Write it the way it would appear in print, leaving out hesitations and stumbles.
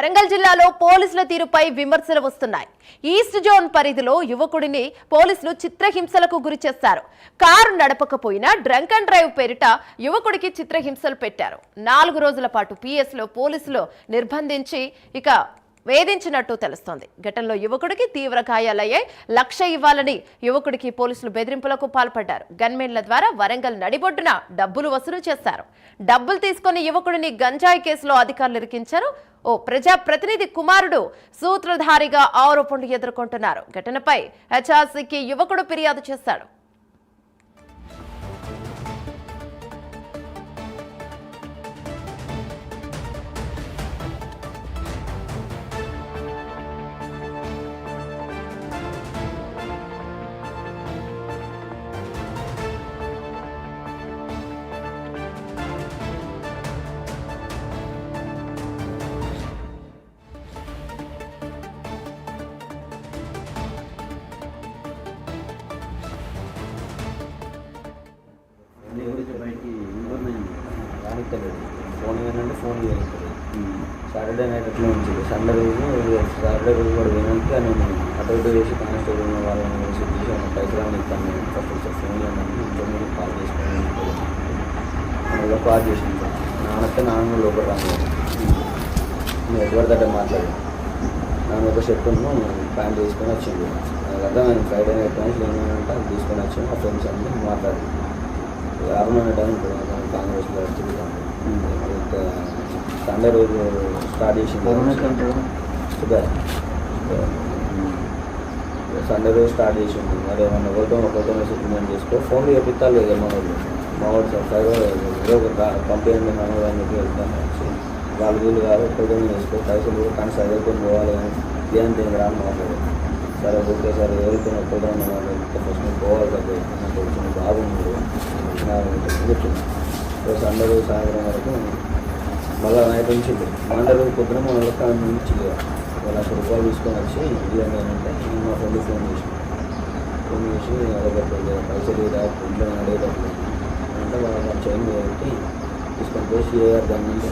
వరంగల్ జిల్లాలో పోలీసుల తీరుపై విమర్శలు వస్తున్నాయి. ఈస్ట్ జోన్ పరిధిలో యువకుడిని పోలీసులు చిత్రహింసలకు గురి చేశారు. కారు నడపకపోయినా డ్రంక్ అండ్ డ్రైవ్ పేరిట యువకుడికి చిత్రహింసలు పెట్టారు. 4 రోజుల పాటు PS లో పోలీసులు నిర్బంధించి వేధించినట్టు తెలుస్తోంది. ఘటనలో యువకుడికి తీవ్ర గాయాలయ్యాయి. 1 లక్ష ఇవ్వాలని యువకుడికి పోలీసులు బెదిరింపులకు పాల్పడ్డారు. గన్మెన్ల ద్వారా వరంగల్ నడిబొడ్డున డబ్బులు వసూలు చేశారు. డబ్బులు తీసుకుని యువకుడిని గంజాయి కేసులో అధికారులు ఇరికించారు. ఓ ప్రజాప్రతినిధి కుమారుడు సూత్రధారిగా ఆరోపణలు ఎదుర్కొంటున్నారు. ఘటనపై హెచ్ఆర్సీకి యువకుడు ఫిర్యాదు చేశాడు. బయటికి రానిస్తలేదు. ఫోన్ ఏనంటే ఫోన్ చేయలేదు. సాటర్డే నైట్ అట్లా ఉంచింది. సాటర్డే రోజు కూడా వినంటే నేను అటు ఇటు చేసి కానిస్టేబుల్ ఉన్న వాళ్ళని వేసి పైసలు అని ఇస్తాను. ఫస్ట్ ఫోన్ చేయడానికి ఇంట్లో మీద కాల్ చేసుకుని కాల్ చేసింది. నాన్న లోపల రాలేదు. నేను ఎవరిదంటే మాట్లాడాను. నాన్న ఒక షర్టును ప్యాంట్ తీసుకొని వచ్చింది. అర్థం నేను ఫ్రైడే నైట్ నుంచి ఏమంటే అది తీసుకొని వచ్చాను. ఆ ఫ్రెండ్స్ అన్నీ మాట్లాడి అరుణ టైం కాంగ్రెస్లో తిరుగుతాను. సండే రోజు స్టార్ట్ చేసింది. సండే రోజు స్టార్ట్ చేసింది. మరి ఏమన్నా ఒకరితో సెటిల్మెంట్ చేసుకో ఫోన్లు చెప్పిస్తాను లేదు. మా వాళ్ళు ఏదో ఒక పంపించండి మనోడు అని చెప్పి వెళ్తాను. వాళ్ళు వీళ్ళు కాదు ఒకరితో చేసుకో పైసలు కూడా కానీ చదువుకొని పోవాలి కానీ ఏం దీనికి రాని మాట్లాడు. సరే ఓకే సార్ ఎవరితో ఒకరితో మాట్లాడితే ఫస్ట్ నేను పోవాలి కదా కొంచెం బాగుంది చెప్పింది. సండే రోజు సాయంత్రం వరకు మళ్ళీ నైట్ నుంచి మండే రోజు పొద్దున మన లెక్క నుంచి 1 లక్ష రూపాయలు తీసుకొని వచ్చి ఇవ్వండి అంటే మా ఫ్రెండ్ ఫోన్ చేసి అడగట్లేదు పైసలు ఇంట్లో అడిగేటప్పుడు అంటే వాళ్ళ చైన్ పెట్టి తీసుకొని పోయి CAR దాని నుంచి